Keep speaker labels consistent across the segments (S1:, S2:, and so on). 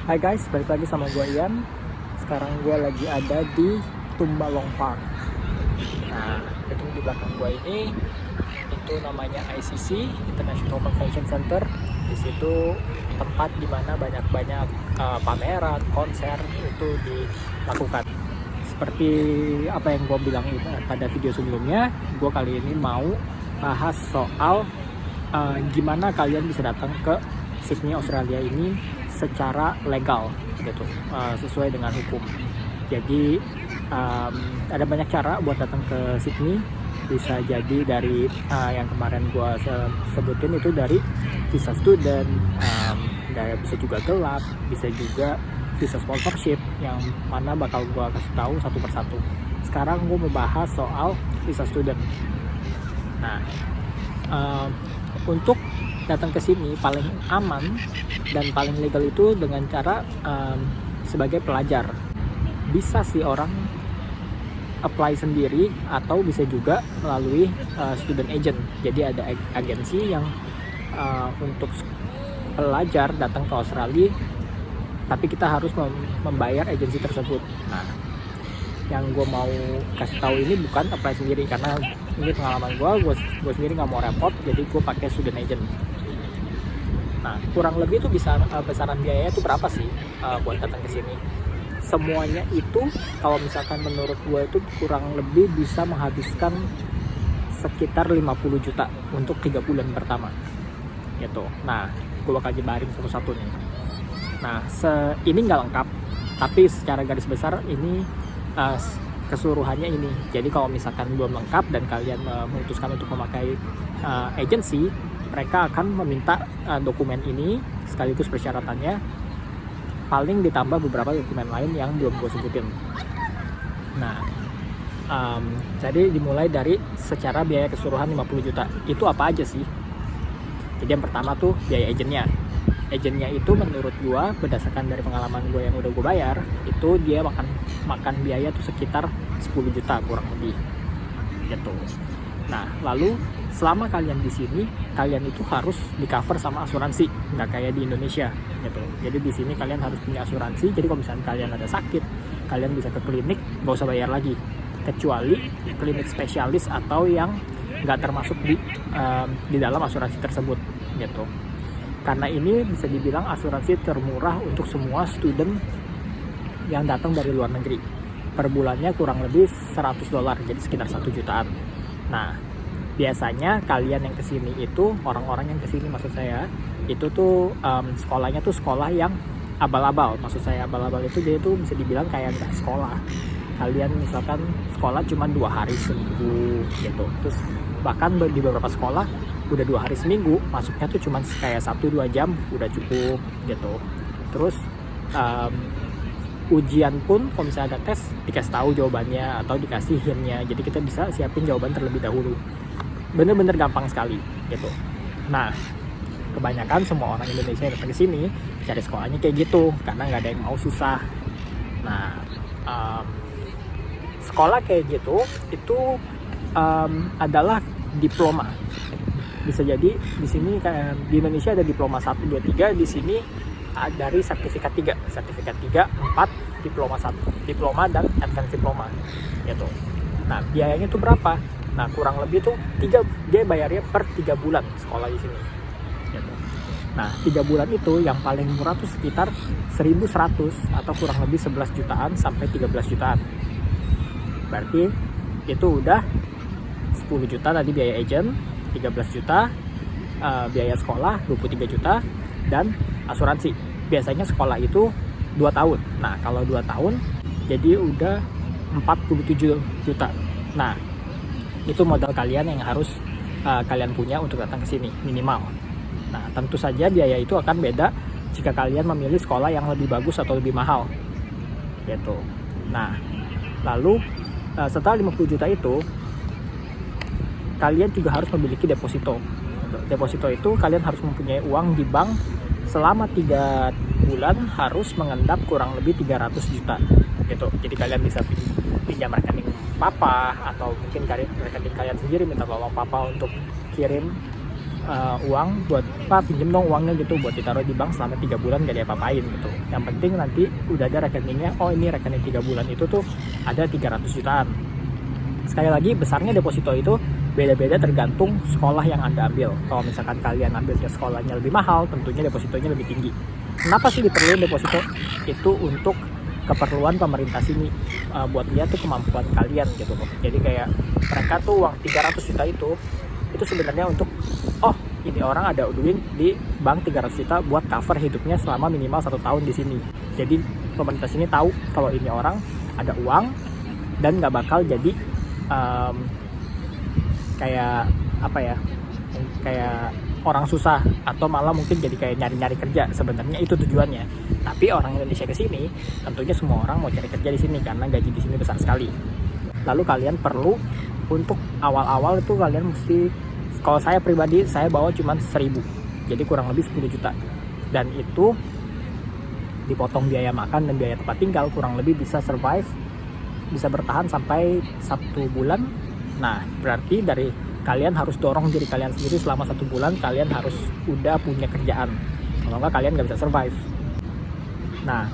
S1: Hai guys, balik lagi sama gue Ian. Sekarang gue lagi ada di Tumbalong Park. Nah, gedung di belakang gue ini itu namanya ICC, International Convention Center. Di situ tempat dimana banyak-banyak pameran, konser itu dilakukan. Seperti apa yang gue bilang pada video sebelumnya, gue kali ini mau bahas soal gimana kalian bisa datang ke Sydney, Australia ini secara legal gitu, sesuai dengan hukum. Jadi ada banyak cara buat datang ke Sydney. Bisa jadi dari yang kemarin gua sebutin itu dari visa student, bisa juga gelap, bisa juga visa sponsorship, yang mana bakal gua kasih tahu satu persatu. Sekarang gua mau bahas soal visa student. Nah, untuk datang ke sini paling aman dan paling legal itu dengan cara sebagai pelajar. Bisa sih orang apply sendiri atau bisa juga melalui student agent. Jadi ada agensi yang untuk pelajar datang ke Australia, tapi kita harus membayar agensi tersebut. Nah, yang gue mau kasih tahu ini bukan apply sendiri, karena ini pengalaman gue sendiri nggak mau repot, jadi gue pakai student agent. Nah, kurang lebih tuh bisa besaran biayanya tuh berapa sih buat datang ke sini? Semuanya itu kalau misalkan menurut gue itu kurang lebih bisa menghabiskan sekitar 50 juta untuk 3 bulan pertama gitu. Nah, gue bakal jebarin satu-satu nih. Nah, ini nggak lengkap, tapi secara garis besar ini keseluruhannya ini. Jadi kalau misalkan belum lengkap dan kalian memutuskan untuk memakai agensi, mereka akan meminta dokumen ini sekaligus persyaratannya, paling ditambah beberapa dokumen lain yang belum gue sebutin. Nah, jadi dimulai dari secara biaya keseluruhan 50 juta. Itu apa aja sih? Jadi yang pertama tuh biaya agentnya. Agentnya itu menurut gue, berdasarkan dari pengalaman gue yang udah gue bayar, itu dia makan biaya tuh sekitar 10 juta kurang lebih gitu. Nah, lalu selama kalian di sini, kalian itu harus di cover sama asuransi, nggak kayak di Indonesia gitu. Jadi di sini kalian harus punya asuransi. Jadi kalau misalnya kalian ada sakit, kalian bisa ke klinik, nggak usah bayar lagi, kecuali klinik spesialis atau yang nggak termasuk di dalam asuransi tersebut gitu. Karena ini bisa dibilang asuransi termurah untuk semua student yang datang dari luar negeri. Per bulannya kurang lebih $100, jadi sekitar 1 jutaan. Nah, biasanya kalian yang kesini itu, orang-orang yang kesini maksud saya, itu tuh sekolahnya tuh sekolah yang abal-abal. Maksud saya abal-abal itu dia tuh bisa dibilang kayak nggak sekolah. Kalian misalkan sekolah cuma 2 hari seminggu gitu. Terus bahkan di beberapa sekolah udah 2 hari seminggu, masuknya tuh cuma kayak 1-2 jam udah cukup gitu. Terus ujian pun kalau misalnya ada tes, dikasih tahu jawabannya atau dikasih hintnya, jadi kita bisa siapin jawaban terlebih dahulu. Bener-bener gampang sekali gitu. Nah, kebanyakan semua orang Indonesia yang datang ke sini cari sekolahnya kayak gitu, karena nggak ada yang mau susah. Nah, sekolah kayak gitu itu adalah diploma. Bisa jadi di sini kayak di Indonesia ada diploma 1, 2, 3, di sini dari sertifikat 3, 4, diploma 1, diploma dan advance diploma gitu. Nah, biayanya tuh berapa? Nah, kurang lebih tuh dia bayarnya per 3 bulan sekolah di sini gitu. Nah, 3 bulan itu yang paling murah tuh sekitar 1.100 atau kurang lebih 11 jutaan sampai 13 jutaan. Berarti itu udah 10 juta tadi biaya agent, 13 juta biaya sekolah, 23 juta, dan asuransi. Biasanya sekolah itu 2 tahun. Nah, kalau 2 tahun jadi udah 47 juta. Nah, itu modal kalian yang harus kalian punya untuk datang ke sini minimal. Nah, tentu saja biaya itu akan beda jika kalian memilih sekolah yang lebih bagus atau lebih mahal gitu. Nah, lalu setelah 50 juta itu, kalian juga harus memiliki deposito. Deposito itu kalian harus mempunyai uang di bank selama 3 bulan, harus mengendap kurang lebih 300 juta gitu. Jadi kalian bisa pinjam rekening papa, atau mungkin rekening kalian sendiri, minta tolong papa untuk kirim uang buat pinjem dong uangnya gitu buat ditaruh di bank selama 3 bulan gak diapa-apain gitu. Yang penting nanti udah ada rekeningnya, oh ini rekening 3 bulan itu tuh ada 300 jutaan. Sekali lagi, besarnya deposito itu beda-beda tergantung sekolah yang Anda ambil. Kalau misalkan kalian ambilnya sekolahnya lebih mahal, tentunya depositonya lebih tinggi. Kenapa sih diperluin deposito? Itu untuk keperluan pemerintah sini, buat lihat tuh kemampuan kalian gitu loh. Jadi kayak mereka tuh uang 300 juta itu sebenarnya untuk, oh ini orang ada duit di bank 300 juta buat cover hidupnya selama minimal 1 tahun di sini. Jadi pemerintah sini tahu kalau ini orang ada uang dan nggak bakal jadi kayak apa ya, kayak orang susah atau malah mungkin jadi kayak nyari-nyari kerja. Sebenarnya itu tujuannya. Tapi orang Indonesia ke sini, tentunya semua orang mau cari kerja di sini karena gaji di sini besar sekali. Lalu kalian perlu untuk awal-awal itu kalian mesti, kalau saya pribadi saya bawa cuma 1.000, jadi kurang lebih 10 juta, dan itu dipotong biaya makan dan biaya tempat tinggal, kurang lebih bisa survive, bisa bertahan sampai 1 bulan. Nah berarti dari kalian harus dorong diri kalian sendiri selama 1 bulan, kalian harus udah punya kerjaan, kalau enggak kalian nggak bisa survive. Nah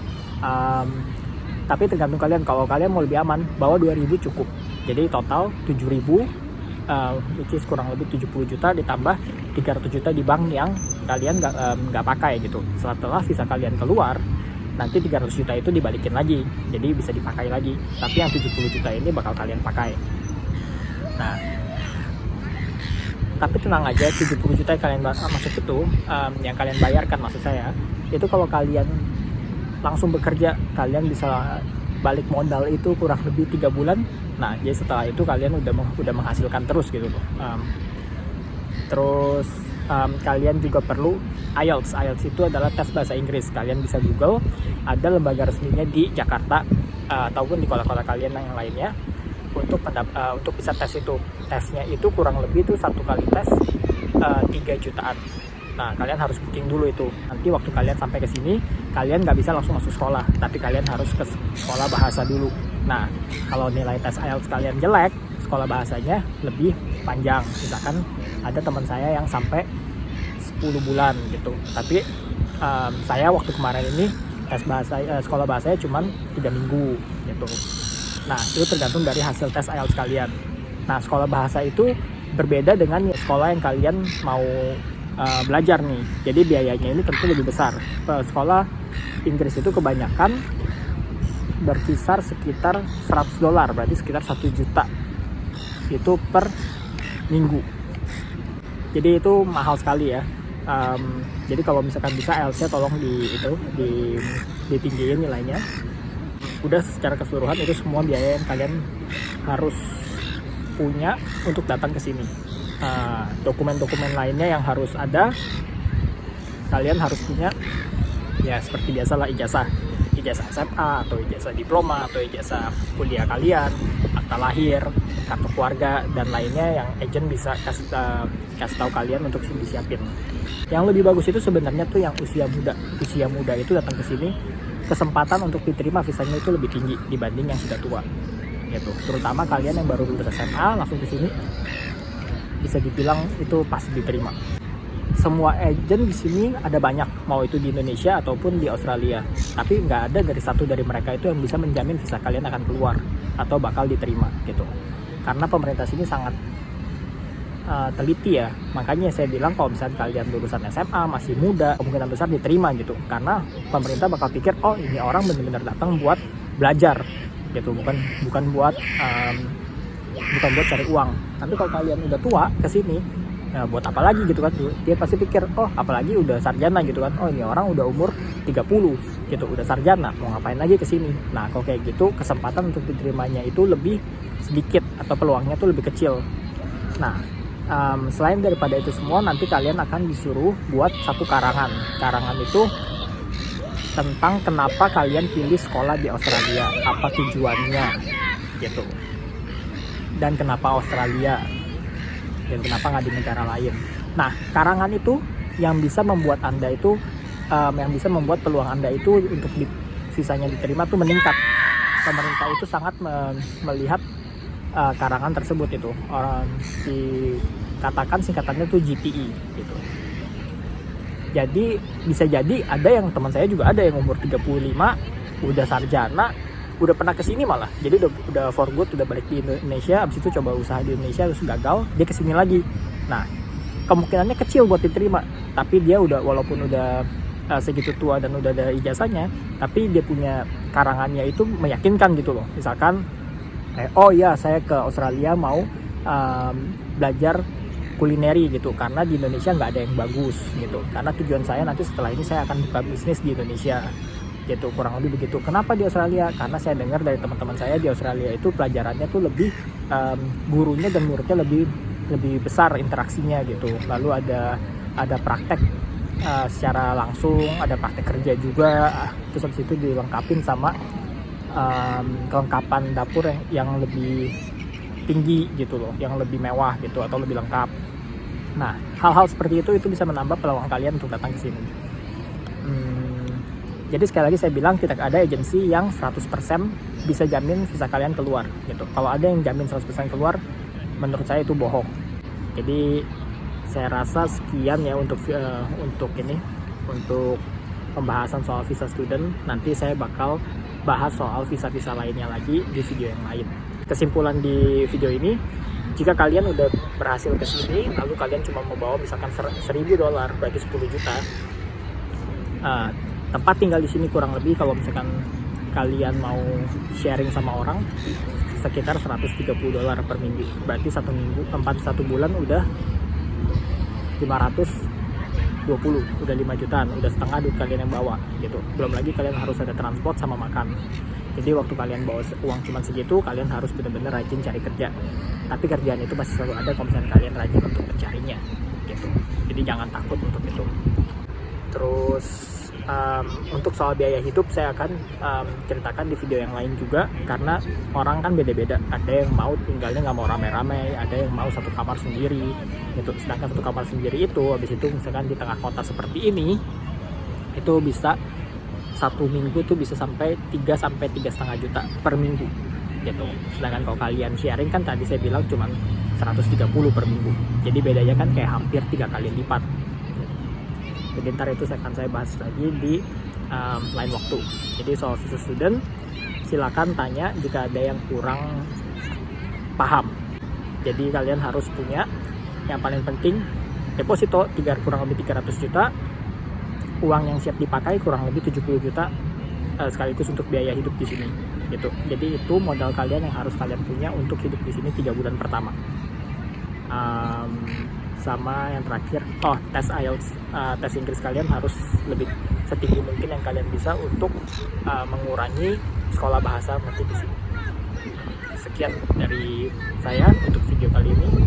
S1: tapi tergantung kalian. Kalau kalian mau lebih aman, bawa 2.000 cukup. Jadi total 7.000, which is kurang lebih 70 juta ditambah 300 juta di bank yang kalian nggak pakai gitu. Setelah visa kalian keluar, nanti 300 juta itu dibalikin lagi, jadi bisa dipakai lagi. Tapi yang 70 juta ini bakal kalian pakai. Nah tapi tenang aja, 70 juta yang kalian masuk itu, yang kalian bayarkan maksud saya, itu kalau kalian langsung bekerja, kalian bisa balik modal itu kurang lebih 3 bulan. Nah jadi setelah itu kalian udah menghasilkan terus gitu loh. Terus kalian juga perlu IELTS. IELTS itu adalah tes bahasa Inggris. Kalian bisa Google, ada lembaga resminya di Jakarta ataupun di kota-kota kalian yang lainnya untuk bisa tes itu. Tesnya itu kurang lebih tuh 1 kali tes 3 jutaan. Nah kalian harus booking dulu itu. Nanti waktu kalian sampai ke sini, kalian nggak bisa langsung masuk sekolah, tapi kalian harus ke sekolah bahasa dulu. Nah kalau nilai tes IELTS kalian jelek, sekolah bahasanya lebih panjang. Misalkan ada teman saya yang sampai 10 bulan gitu, tapi saya waktu kemarin ini tes bahasa sekolah bahasanya cuma 3 minggu gitu. Nah itu tergantung dari hasil tes IELTS kalian. Nah sekolah bahasa itu berbeda dengan sekolah yang kalian mau belajar nih, jadi biayanya ini tentu lebih besar. Sekolah Inggris itu kebanyakan berkisar sekitar $100, berarti sekitar 1 juta itu per minggu. Jadi itu mahal sekali ya. Jadi kalau misalkan bisa IELTS-nya tolong ditinggiin nilainya. Udah secara keseluruhan itu semua biaya yang kalian harus punya untuk datang ke sini. Dokumen-dokumen lainnya yang harus ada, kalian harus punya ya seperti biasalah, ijazah SMA atau ijazah diploma atau ijazah kuliah kalian, akta lahir, kartu keluarga dan lainnya yang agent bisa kasih tahu kalian untuk disiapin. Yang lebih bagus itu sebenarnya tuh yang usia muda itu datang ke sini, kesempatan untuk diterima visanya itu lebih tinggi dibanding yang sudah tua gitu. Terutama kalian yang baru lulus SMA langsung ke sini, bisa dibilang itu pasti diterima. Semua agent di sini ada banyak, mau itu di Indonesia ataupun di Australia, tapi nggak ada dari satu dari mereka itu yang bisa menjamin visa kalian akan keluar atau bakal diterima gitu. Karena pemerintah sini sangat teliti ya, makanya saya bilang kalau misalnya kalian lulusan SMA masih muda, kemungkinan besar diterima gitu, karena pemerintah bakal pikir oh ini orang benar-benar datang buat belajar gitu, bukan buat cari uang. Tapi kalau kalian udah tua kesini, ya buat apa lagi gitu kan, dia pasti pikir oh apalagi udah sarjana gitu kan, oh ini orang udah umur 30 gitu, udah sarjana, mau ngapain lagi kesini. Nah kalau kayak gitu kesempatan untuk diterimanya itu lebih sedikit atau peluangnya tuh lebih kecil. Nah selain daripada itu semua, nanti kalian akan disuruh buat satu karangan itu tentang kenapa kalian pilih sekolah di Australia, apa tujuannya gitu, dan kenapa Australia dan kenapa nggak di negara lain. Nah karangan itu yang bisa membuat anda itu yang bisa membuat peluang anda itu untuk visanya diterima tuh meningkat. Pemerintah itu sangat melihat karangan tersebut itu. katakan singkatannya tuh GPE gitu. Jadi bisa jadi ada yang teman saya juga ada yang umur 35 udah sarjana, udah pernah kesini malah, jadi udah for good, udah balik di Indonesia, abis itu coba usaha di Indonesia terus gagal, dia kesini lagi. Nah kemungkinannya kecil buat diterima, tapi dia udah, walaupun udah segitu tua dan udah ada ijazahnya, tapi dia punya karangannya itu meyakinkan gitu loh. Misalkan oh ya saya ke Australia mau belajar kulineri gitu, karena di Indonesia nggak ada yang bagus gitu, karena tujuan saya nanti setelah ini saya akan buka bisnis di Indonesia gitu, kurang lebih begitu. Kenapa di Australia? Karena saya dengar dari teman-teman saya di Australia itu pelajarannya tuh lebih gurunya dan muridnya lebih besar interaksinya gitu, lalu ada praktek secara langsung, ada praktek kerja juga, terus habis itu dilengkapin sama kelengkapan dapur yang lebih tinggi gitu loh, yang lebih mewah gitu atau lebih lengkap. Nah hal-hal seperti itu bisa menambah peluang kalian untuk datang ke sini. Jadi sekali lagi saya bilang, tidak ada agensi yang 100% bisa jamin visa kalian keluar gitu. Kalau ada yang jamin 100% keluar, menurut saya itu bohong. Jadi saya rasa sekian ya untuk pembahasan soal visa student. Nanti saya bakal bahas soal visa-visa lainnya lagi di video yang lain. Kesimpulan di video ini, jika kalian udah berhasil ke sini, lalu kalian cuma mau bawa misalkan $1.000, berarti 10 juta. Tempat tinggal di sini kurang lebih, kalau misalkan kalian mau sharing sama orang, sekitar $130 per minggu. Berarti satu bulan udah 520, udah 5 jutaan, udah setengah duit kalian yang bawa gitu. Belum lagi kalian harus ada transport sama makan. Jadi waktu kalian bawa uang cuma segitu, kalian harus benar-benar rajin cari kerja. Tapi kerjaan itu pasti selalu ada kalau misalnya kalian rajin untuk mencarinya gitu. Jadi jangan takut untuk itu. Terus untuk soal biaya hidup saya akan ceritakan di video yang lain juga, karena orang kan beda-beda. Ada yang mau tinggalnya nggak mau rame-rame, ada yang mau satu kamar sendiri gitu. Sedangkan satu kamar sendiri itu habis itu misalkan di tengah kota seperti ini, itu bisa satu minggu tuh bisa sampai 3-3,5 juta per minggu gitu. Sedangkan kalau kalian sharing kan tadi saya bilang cuma 130 per minggu, jadi bedanya kan kayak hampir 3 kali lipat gitu. Jadi ntar itu akan saya bahas lagi di lain waktu. Jadi soal visa student silakan tanya jika ada yang kurang paham. Jadi kalian harus punya yang paling penting deposito kurang lebih 300 juta, uang yang siap dipakai kurang lebih 70 juta sekaligus untuk biaya hidup di sini gitu. Jadi itu modal kalian yang harus kalian punya untuk hidup di sini 3 bulan pertama. Sama yang terakhir, tes IELTS, tes Inggris kalian harus lebih setinggi mungkin yang kalian bisa untuk mengurangi sekolah bahasa nanti di sini. Sekian dari saya untuk video kali ini.